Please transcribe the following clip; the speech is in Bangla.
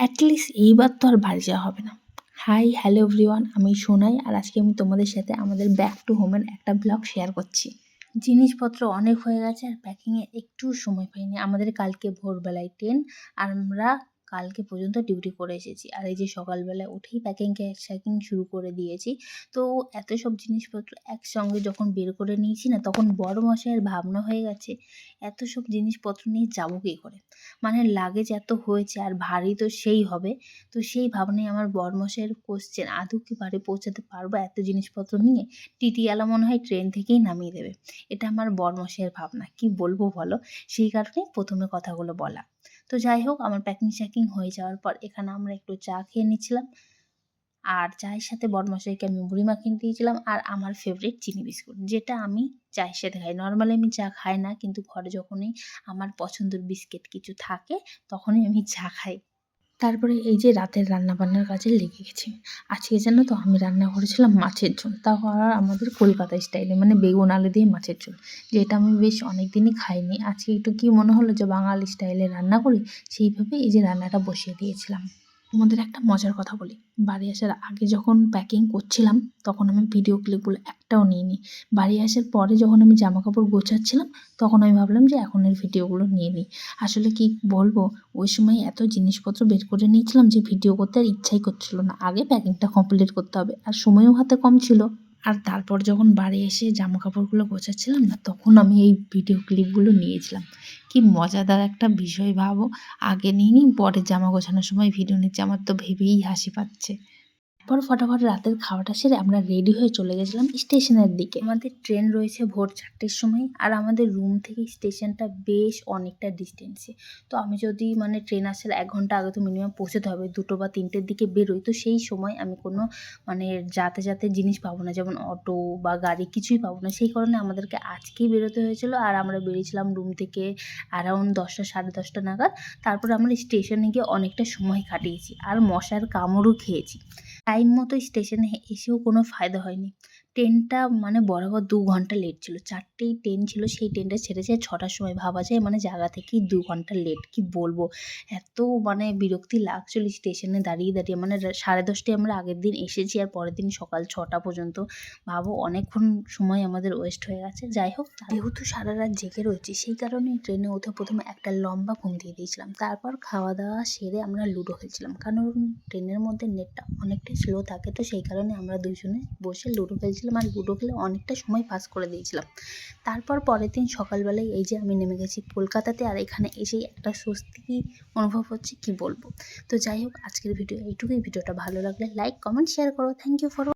অ্যাটলিস্ট এইবার তো আর বাড়ি যাওয়া হবে না। হাই হ্যালো এভরিওয়ান, আমি সোনাই, আর আজকে আমি তোমাদের সাথে আমাদের ব্যাক টু হোমের একটা ব্লগ শেয়ার করছি। জিনিসপত্র অনেক হয়ে গেছে আর প্যাকিংয়ে একটু সময় পাইনি। আমাদের কালকে ভোরবেলায় ট্রেন, আর আমরা কালকে পর্যন্ত ডিউটি করে এসেছি। আর এই যে সকালবেলায় উঠেই প্যাকিং শুরু করে দিয়েছি। তো এত সব জিনিসপত্র একসঙ্গে যখন বের করে নিয়েছি না, তখন বড় মশাইয়ের ভাবনা হয়ে গেছে এত সব জিনিসপত্র নিয়ে যাবো কী করে। মানে লাগেজ এত হয়েছে আর ভারী তো সেই হবে। তো সেই ভাবনায় আমার বরমশাইয়ের কোশ্চেন, আদৌ কি বাড়ি পৌঁছাতে পারবো এত জিনিসপত্র নিয়ে? টিটিওয়ালা মনে হয় ট্রেন থেকেই নামিয়ে দেবে। এটা আমার বরমশাইয়ের ভাবনা। কি বলবো বলো? সেই কারণেই প্রথমে কথাগুলো বলা। তো যাই হোক, আমার প্যাকিং হয়ে যাওয়ার পর এখানে আমরা একটু চা খেয়ে নিচ্ছিলাম। আর চায়ের সাথে বরমশাইকে আমি মুড়ি মাখিয়ে দিয়েছিলাম, আর আমার ফেভারিট চিনি বিস্কুট, যেটা আমি চায়ের সাথে খাই। নর্মালি আমি চা খাই না, কিন্তু ঘরে যখনই আমার পছন্দের বিস্কিট কিছু থাকে তখনই আমি চা খাই। তারপরে এই যে রাতের রান্নাবান্নার কাজে লেগে গেছি। আজকে জানো তো, আমি রান্না করেছিলাম মাছের ঝোল, তাও আর আমাদের কলকাতা স্টাইলে, মানে বেগুন আলু দিয়ে মাছের ঝোল, যেটা আমি বেশ অনেক দিনই খাইনি। আজকে একটু কি মনে হলো যে বাঙালি স্টাইলে রান্না করি, সেইভাবে এই যে রান্নাটা বসিয়ে দিয়েছিলাম। তোমাদের একটা মজার কথা বলি, বাড়ি আসার আগে যখন প্যাকিং করছিলাম তখন আমি ভিডিও ক্লিপগুলো একটাও নিইনি। বাড়ি আসার পরে যখন আমি জামা কাপড় গোছাচ্ছিলাম তখন আমি ভাবলাম যে এখনের ভিডিওগুলো নিয়ে নিই। আসলে কি বলবো, ওই সময় এত জিনিসপত্র বের করে নিয়েছিলাম যে ভিডিও করতে আর ইচ্ছাই করছিল না। আগে প্যাকিংটা কমপ্লিট করতে হবে, আর সময়ও হাতে কম ছিল। আর তারপর যখন বাড়ি এসে জামা কাপড়গুলো গোছাচ্ছিলাম না, তখন আমি এই ভিডিও ক্লিপগুলো নিয়েছিলাম। কি মজাদার একটা বিষয় ভাবো, আগে নিইনি, পরে জামা গোছানোর সময় ভিডিও নিচ্ছি। আমার তো ভেবেই হাসি পাচ্ছে। তারপর ফটাফট রাতের খাওয়াটা সেরে আমরা রেডি হয়ে চলে গেছিলাম স্টেশনের দিকে। আমাদের ট্রেন রয়েছে ভোর 4টের সময়, আর আমাদের রুম থেকে স্টেশনটা বেশ অনেকটা ডিস্টেন্সে। তো আমি যদি ট্রেন আসার 1 ঘন্টা আগে তো মিনিমাম পৌঁছতে হবে, 2টো বা 3টের দিকে বেরোই, তো সেই সময় আমি কোনো যাতায়াতের জিনিস পাবো না, যেমন অটো বা গাড়ি কিছুই পাবো না। সেই কারণে আমাদেরকে আজকেই বেরোতে হয়েছিল, আর আমরা বেরিয়েছিলাম রুম থেকে অ্যারাউন্ড 10টা সাড়ে 10টা নাগাদ। তারপরে আমরা স্টেশনে গিয়ে অনেকটা সময় কাটিয়েছি, আর মশার কামড়ও খেয়েছি। টাইম মতো স্টেশনে এসেও কোনো ফায়দা হয়নি। ট্রেনটা বরাবর 2 ঘন্টা লেট ছিল। 4টেই ট্রেন ছিল, সেই ট্রেনটা ছেড়েছে 6টার সময়। ভাবা যায় জায়গা থেকেই 2 ঘন্টা লেট। কি বলবো, এত বিরক্তি লাগছিল স্টেশনে দাঁড়িয়ে 10:30টায় আমরা আগের দিন এসেছি, আর পরের দিন সকাল 6টা পর্যন্ত। ভাবো, অনেকক্ষণ সময় আমাদের ওয়েস্ট হয়ে গেছে। যাই হোক, যেহেতু সারা রাত জেগে রয়েছি, সেই কারণে ট্রেনে উঠে প্রথমে একটা লম্বা ঘুম দিয়ে দিয়েছিলাম। তারপর খাওয়া দাওয়া সেরে আমরা লুডো খেলছিলাম, কারণ ট্রেনের মধ্যে নেটটা অনেকটাই স্লো থাকে। তো সেই কারণে আমরা দুজনে বসে লুডো খেলছিলাম, আর লুডো খেলে অনেকটা সময় পাস করে দিয়েছিলাম। তারপর পরের দিন সকালবেলায় এই যে আমি নেমে গেছি কলকাতাতে, আর এখানে এসেই একটা স্বস্তি অনুভব হচ্ছে, কি বলবো। তো যাই হোক, আজকের ভিডিও এইটুকুই। ভিডিওটা ভালো লাগলে লাইক, কমেন্ট, শেয়ার করো। Thank you for